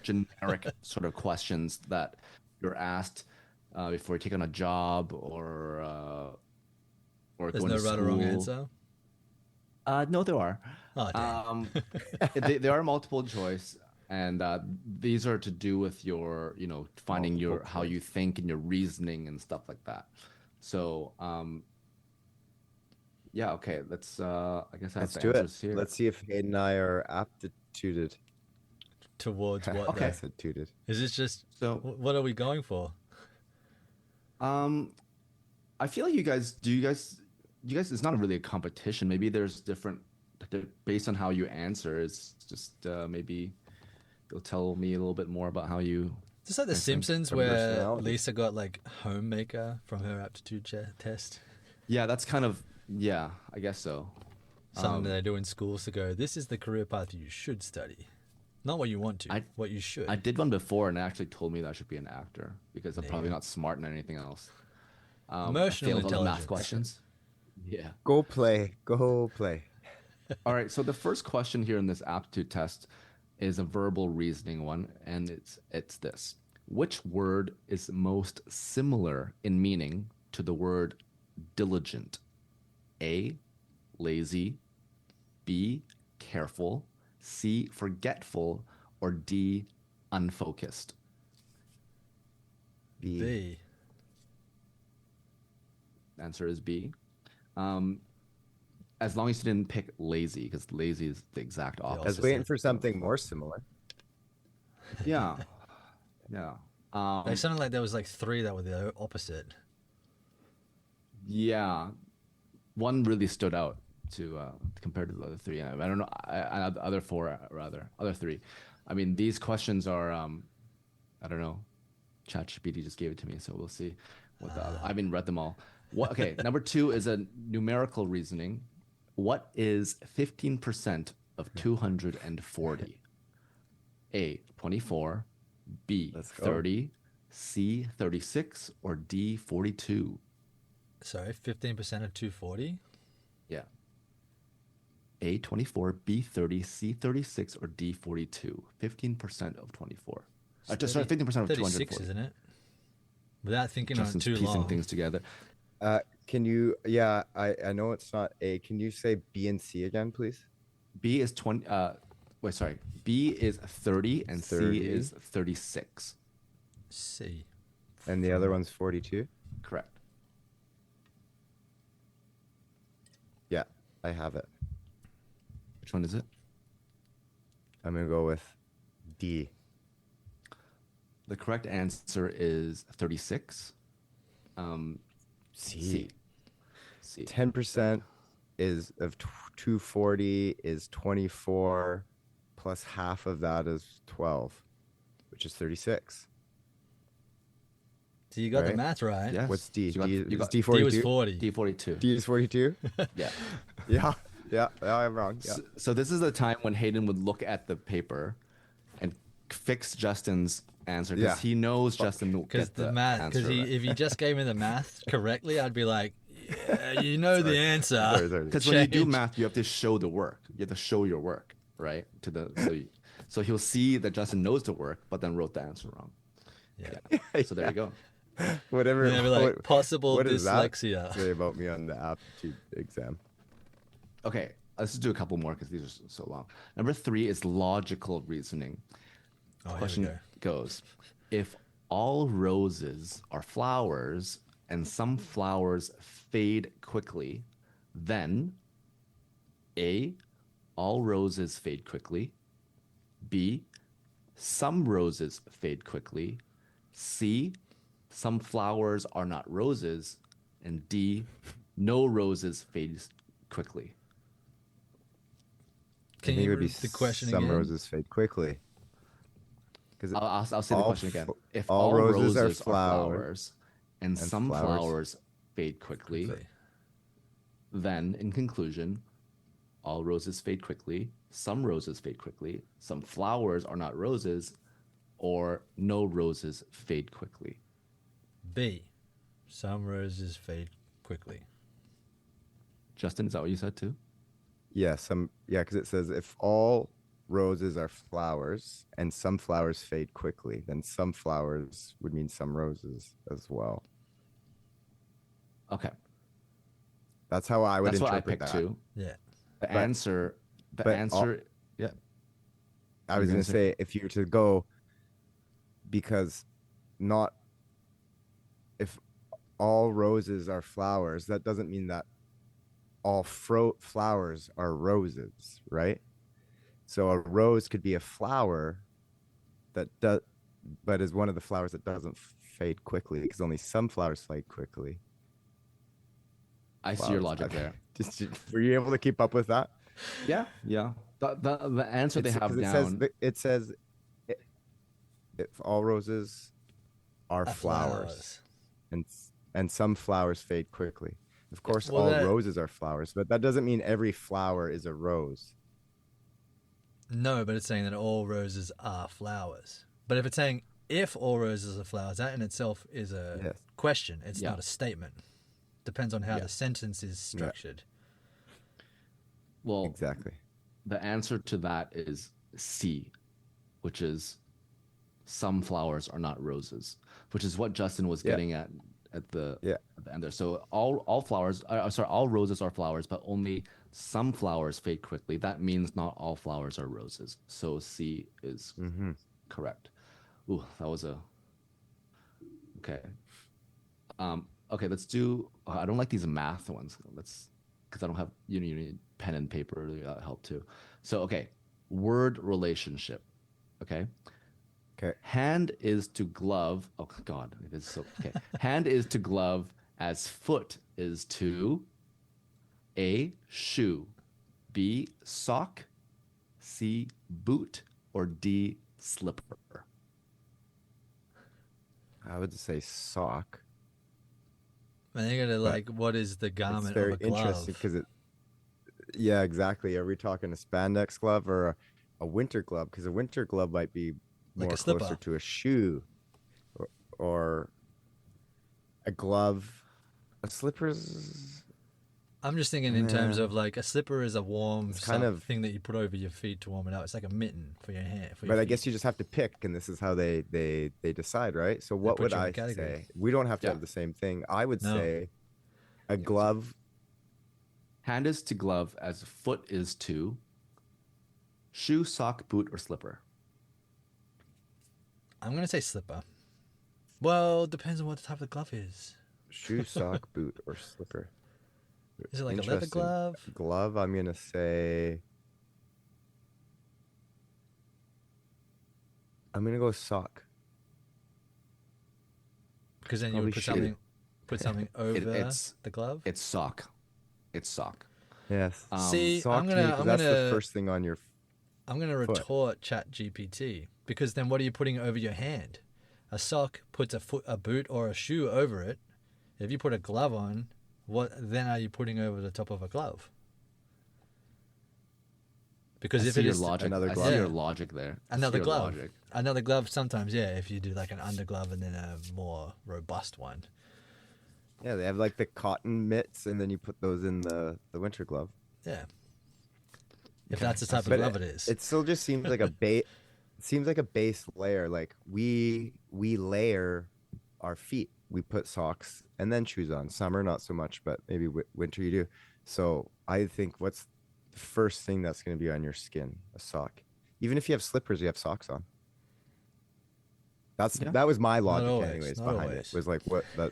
generic sort of questions that you're asked before you take on a job or There's going no to right or wrong school. answer. No, there are. Oh, damn. There are multiple choice, and these are to do with your, finding how you think and your reasoning and stuff like that. So, okay. Let's. I guess let's do it. Here. Let's see if Hayden and I are aptituded towards what? Okay. Aptituded. Is this just? So, what are we going for? I feel like you guys. It's not really a competition. Maybe there's different, based on how you answer. It's just maybe you'll tell me a little bit more about how you. Just like The Simpsons, where Lisa got like homemaker from her aptitude test. Yeah, that's kind of I guess so. Something that they do in schools to go, this is the career path you should study, not what you want to, what you should. I did one before, and it actually told me that I should be an actor because I'm probably not smart in anything else. Emotional intelligence. All the math questions. Yeah. Go play. All right. So the first question here in this aptitude test is a verbal reasoning one, and it's this: which word is most similar in meaning to the word diligent? A, lazy, B, careful, C, forgetful, or D, unfocused? B. Answer is B. As long as you didn't pick lazy, because lazy is the exact I was opposite. waiting for something more similar. Yeah. Yeah. They sounded like there was like 3 that were the opposite. Yeah. One really stood out to compared to the other 3. I don't know. Other 4 rather. Other 3. I mean, these questions are I don't know. ChatGPT just gave it to me, so we'll see. I haven't read them all. Okay, number 2 is a numerical reasoning. What is 15% of 240? A, 24, B, Let's go. 30, C, 36, or D, 42? Sorry, 15% of 240? Yeah. A, 24, B, 30, C, 36, or D, 42? 15% of 24. Sorry, 15% of 36, 240. isn't it? Without thinking on it Justin's too piecing long. things together. Can you? Yeah, I know it's not A. Can you say B and C again, please? B is 20. Wait, sorry. B is 30 and 30. C is 36. C. And the other one's 42. Correct. Yeah, I have it. Which one is it? I'm gonna go with D. The correct answer is 36. C. C. 10% is of 240 is 24, plus half of that is 12, which is 36. So you got the Right? math right. Yes. What's D? So you D got- is D D was 42. 40. D42. D is 42. Yeah. Yeah, I'm wrong. Yeah. So this is the time when Hayden would look at the paper and fix Justin's answer because Yeah. he knows Justin will Because get the the math, answer because right. if he just gave me the math correctly, I'd be like, yeah, you know the answer. Sorry. Because when you do Change. math, you have to show the work. You have to show your work, right? So he'll see that Justin knows the work, but then wrote the answer wrong. Yeah. Yeah. So there you go. Whatever. And they'd be like, what- possible what does that dyslexia. say about me on the aptitude exam? Okay, let's just do a couple more because these are so long. Number 3 is logical reasoning. Oh, here we Question go. goes: if all roses are flowers and some flowers fade quickly, then A, all roses fade quickly, B, some roses fade quickly, C, some flowers are not roses, and D, no roses fade quickly. Can I think it you would be read the question some again? roses fade quickly. Because I'll say the all question again. fl- If all all roses roses, are are flower- flowers and and some flowers flowers fade quickly, then in conclusion, all roses fade quickly, some roses fade quickly, some flowers are not roses, or no roses fade quickly. B. Some roses fade quickly. Justin, is that what you said too? yeah, because it says if all roses are flowers and some flowers fade quickly, then some flowers would mean some roses as well. Okay. That's how I would That's what I interpret picked that. too. Yeah. The But- answer, but all- yeah. I was You're going gonna to say if you were to go, because not if all roses are flowers, that doesn't mean that all flowers are roses, right? So a rose could be a flower that does, but is one of the flowers that doesn't fade quickly because only some flowers fade quickly. I see your Flowers. logic there. Were you able to keep up with that? Yeah, yeah. The answer they have 'cause down. it says if all roses are flowers. and some flowers fade quickly. Of course, Well, all roses are flowers, but that doesn't mean every flower is a rose. No, but it's saying that all roses are flowers. But if it's saying if all roses are flowers, that in itself is a Yes. question. It's Yeah. not a statement. Depends on how Yeah. the sentence is structured. Well, Exactly. the answer to that is C, which is some flowers are not roses, which is what Justin was Yeah. getting at Yeah. at the end there. So all flowers, sorry, all roses are flowers, but only some flowers fade quickly. That means not all flowers are roses. So C is Mm-hmm. correct. Ooh, that was a okay. Okay, let's do. I don't like these math ones. Let's because I don't have you need pen and paper to help too. So okay, word relationship. Okay. Okay. Hand is to glove. Oh God, it is so okay. Hand is to glove as foot is to A, shoe, B, sock, C, boot, or D, slipper. I would say sock. And then you gotta But like, what is the It's garment of very a glove? interesting because yeah, exactly. Are we talking a spandex glove or a winter glove? Because a winter glove might be Like more a slipper. closer to a shoe or a glove. A slipper's, I'm just thinking in terms yeah, of like a slipper is a warm it's kind of, thing that you put over your feet to warm it up. It's like a mitten for your hand. For your but I feet. guess you just have to pick, and this is how they decide, right? So what put would you in a I category. say? We don't have to Yeah. have the same thing. I would No. say a glove. Hand is to glove as foot is to shoe, sock, boot, or slipper. I'm gonna say slipper. Well, it depends on what the type of glove is. Shoe, sock, boot, or slipper. Is it like a leather Interesting. glove? Glove, I'm gonna say. I'm gonna go sock. Because then you Probably would put shoe. something over it's the glove. It's sock. It's sock. Yes. See, Sock to me, 'cause that's the first thing on your. I'm gonna foot. retort ChatGPT because then what are you putting over your hand? A sock puts a boot or a shoe over it. If you put a glove on, what then are you putting over the top of a glove? Because I if see it your is logic. another I glove. see Yeah. your logic there. I see another your glove, logic. another glove sometimes, yeah. If you do like an underglove and then a more robust one, Yeah, they have like the cotton mitts, and then you put those in the winter glove. yeah. If Okay, that's the I type see. of But glove it is. it still just seems like a base. Seems like a base layer. Like we layer our feet. We put socks and then shoes on. Summer, not so much, but maybe winter you do. So I think what's the first thing that's going to be on your skin? A sock. Even if you have slippers, you have socks on. Yeah. That was my logic, always, anyways. not Behind always. it was like what that,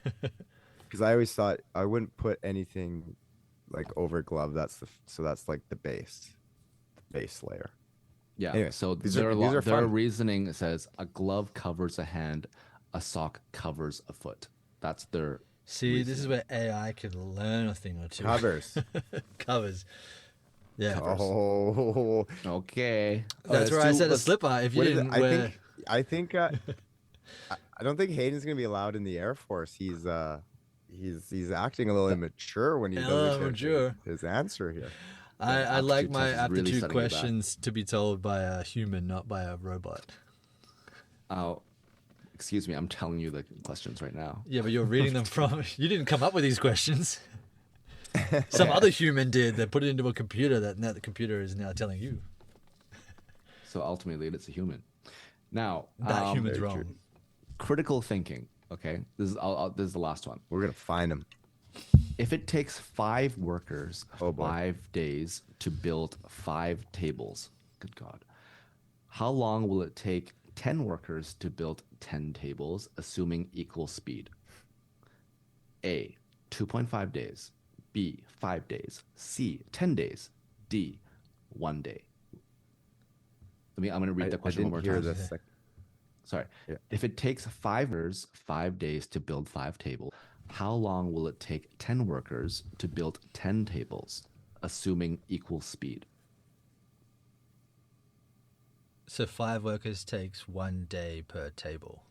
because I always thought I wouldn't put anything like over glove. So that's like the base layer. Yeah. Anyway, So these their are their fun. reasoning says a glove covers a hand, a sock covers a foot. That's their See, this is reasoning. where AI could learn a thing or two. Covers. Covers. Yeah. Covers. Oh, Okay. That's where I said a slipper. If you what is it? didn't wear, I think I don't think Hayden's gonna be allowed in the Air Force. He's acting a little immature when he doesn't get Immature. his answer here. I like aptitude my test is really aptitude setting you back. questions to be told by a human, not by a robot. Oh, excuse me. I'm telling you the questions right now. Yeah, but you're reading them from. You didn't come up with these questions. Some other human did. They put it into a computer that now the computer is now telling you. So ultimately, it's a human. Now, That human's very wrong. true. critical thinking. Okay, this is the last one. We're gonna find him. If it takes 5 workers Oh, boy. 5 days to build 5 tables, good God, how long will it take 10 workers to build 10 tables, assuming equal speed? A, 2.5 days. B, 5 days. C, 10 days. D, 1 day. I'm going to read the I question one more didn't hear time. this. Sorry. Yeah. If it takes 5 workers 5 days to build 5 tables, how long will it take 10 workers to build 10 tables, assuming equal speed? So 5 workers takes 1 day per table.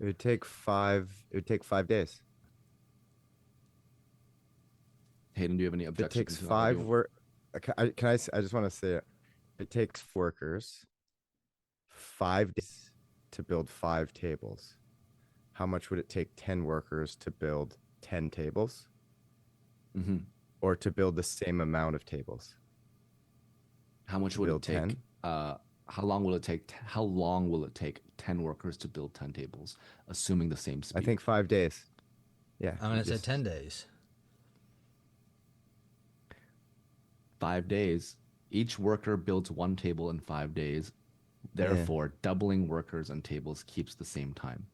It would take 5. It would take 5 days. Hayden, do you have any If it objections? takes 5 work. I just want to say it. It takes workers 5 days to build 5 tables. How much would it take 10 workers to build 10 tables? Mm-hmm. Or to build the same amount of tables? How much To would it build take? 10? How long will it take? How long will it take 10 workers to build 10 tables, assuming the same speed? I think 5 days. Yeah. I'm you gonna say just- 10 days. 5 days. Each worker builds one table in 5 days. Therefore, doubling workers and tables keeps the same time.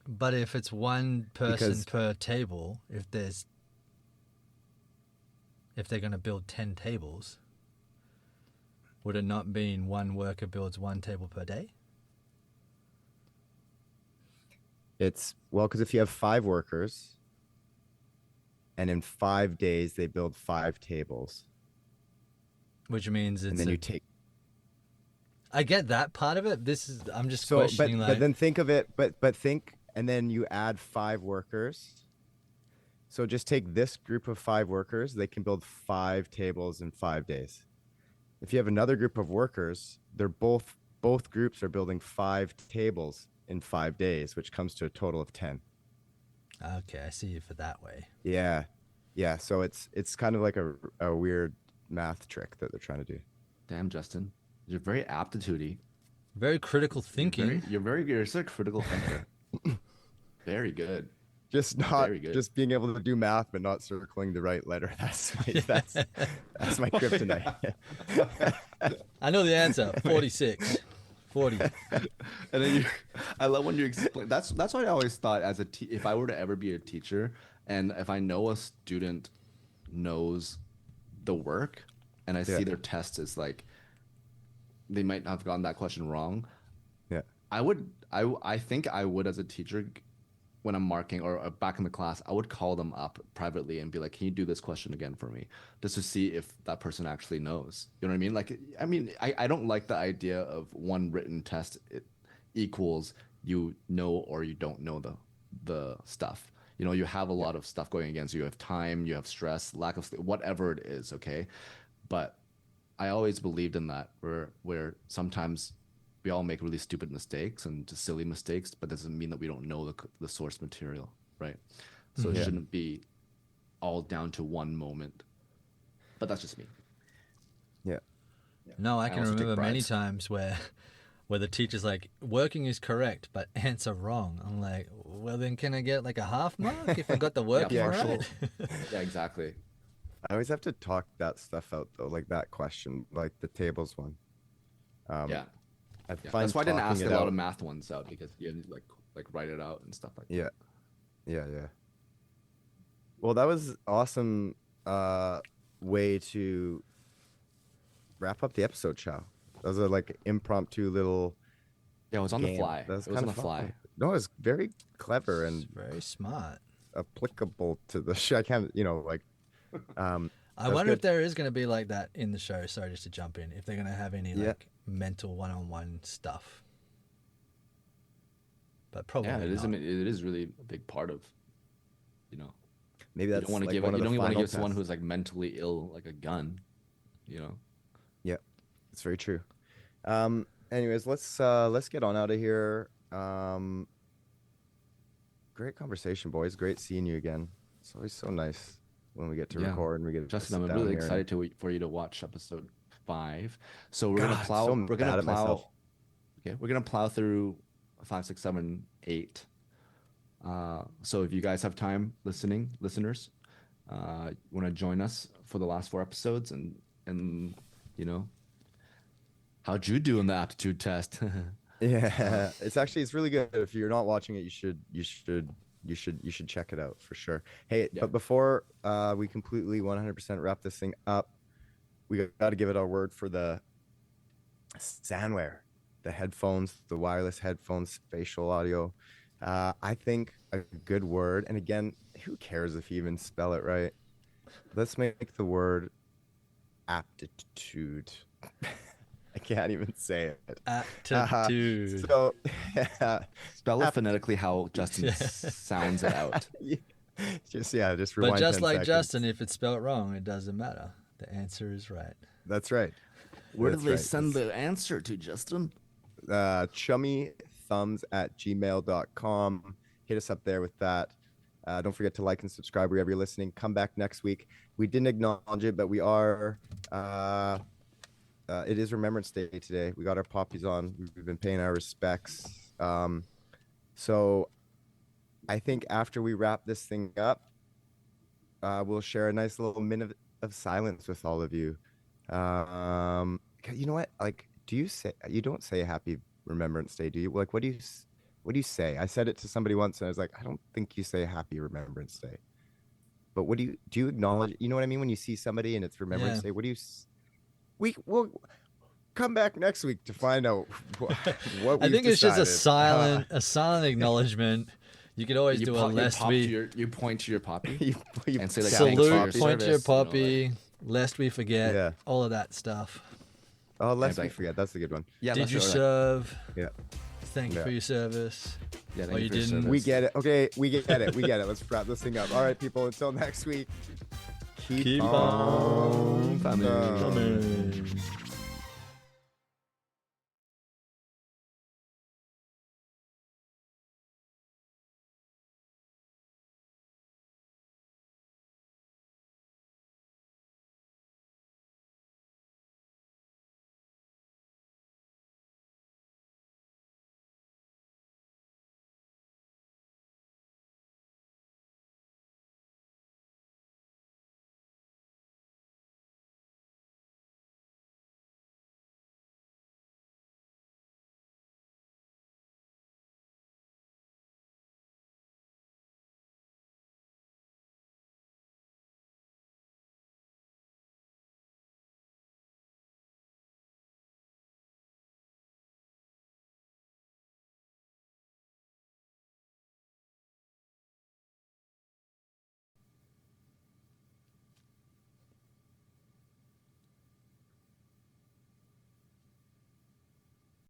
But if it's one person Because- per table, if they're gonna build 10 tables, would it not mean one worker builds one table per day? It's because if you have 5 workers and in 5 days they build 5 tables, Which means it's and then you take I get that part of it. I'm just so questioning but then think of it but think and then you add 5 workers. So just take this group of 5 workers, they can build 5 tables in 5 days. If you have another group of workers, they're both groups are building 5 tables in 5 days, which comes to a total of 10. Okay, I see you for that way. Yeah. Yeah, so it's kind of like a weird math trick that they're trying to do. Damn, Justin. You're very aptitude-y. Very critical thinking. You're such a critical thinker. Very good. Just not Very good. just being able to do math but not circling the right letter. That's my kryptonite. I know the answer. 46. 40. And then I love when you explain. That's what I always thought as if I were to ever be a teacher, and if I know a student knows the work, and I see their test is like they might have gotten that question wrong. Yeah. I think I would as a teacher, when I'm marking or back in the class, I would call them up privately and be like, "Can you do this question again for me?" Just to see if that person actually knows. You know what I mean? Like, I don't like the idea of one written test equals you know or you don't know the stuff. You know, you have a lot of stuff going against you. You have time, you have stress, lack of sleep, whatever it is. Okay, but I always believed in that, where sometimes we all make really stupid mistakes and just silly mistakes, but doesn't mean that we don't know the source material, right? So it shouldn't be all down to one moment. But that's just me. Yeah. No, I I can also take remember many bribes. times where the teacher's like, working is correct, but answer wrong. I'm like, well, then can I get like a half mark if I got the working partial. right? Yeah, exactly. I always have to talk that stuff out though, like that question, like the tables one. Yeah. I Yeah, find that's why I didn't talking ask it a lot out- of math ones out, because you had to like write it out and stuff like that. Yeah. Well, that was awesome way to wrap up the episode, Chow. That was a like impromptu little Yeah, it was on the game. fly. That was It was on kind the of fly. No, it was very clever It's and very smart. applicable to the show. I can't, like I That's wonder if good. there is going to be like that in the show. Sorry, just to jump in. If they're going to have any Yeah. like mental one-on-one stuff. But probably Yeah, it is. not. It is really a big part of, maybe you that's don't want to like give one it. of You the don't want to final give someone tests. who's like mentally ill like a gun. Yeah, it's very true. Anyways, let's get on out of here. Great conversation, boys. Great seeing you again. It's always so nice when we get to Yeah. record and we get to Justin, sit I'm down really here and- excited for you to watch episode 5. So we're God, gonna I'm plow. so we're mad gonna at myself. plow. Okay, we're gonna plow through 5, 6, 7, 8. So if you guys have time, listeners, want to join us for the last 4 episodes, and how'd you do in the aptitude test? Yeah, it's really good. If you're not watching it, you should check it out for sure. Hey, Yeah. but before we completely 100% wrap this thing up, we got to give it our word for the Sandwear, the headphones, the wireless headphones, spatial audio. I think a good word, and again, who cares if you even spell it right? Let's make the word aptitude. I can't even say it. Aptitude. So, Spell it phonetically how Justin sounds it out. just But rewind just 10 like seconds. Justin, if it's spelled wrong, it doesn't matter. The answer is right. That's right. Where That's do they right. send the answer to, Justin? Chummy Thumbs at gmail.com. Hit us up there with that. Don't forget to like and subscribe wherever you're listening. Come back next week. We didn't acknowledge it, but we are. It is Remembrance Day today. We got our poppies on. We've been paying our respects. So I think after we wrap this thing up, we'll share a nice little minute of silence with all of you. 'Cause you know what? Like, you don't say Happy Remembrance Day, do you? Like, what do you say? I said it to somebody once, and I was like, I don't think you say Happy Remembrance Day. But what do you acknowledge? You know what I mean? When you see somebody and it's Remembrance Day, what do you? We'll come back next week to find out what I think it's just a decided. silent acknowledgement. You could always do a lest we you point to your poppy you and say like salute, thanks for point to your service, you know, puppy, lest we forget, Yeah. all of that stuff. Oh, lest we like- forget. That's a good one. yeah, Did that's you right, like, serve? Yeah. Thank you Yeah. for your service. yeah, Oh, thank you you for your didn't? service. We get it. Okay, we get it. We get it. Let's wrap this thing up. All right, people. Until next week. Keep Keep on on thumbs. thumbing.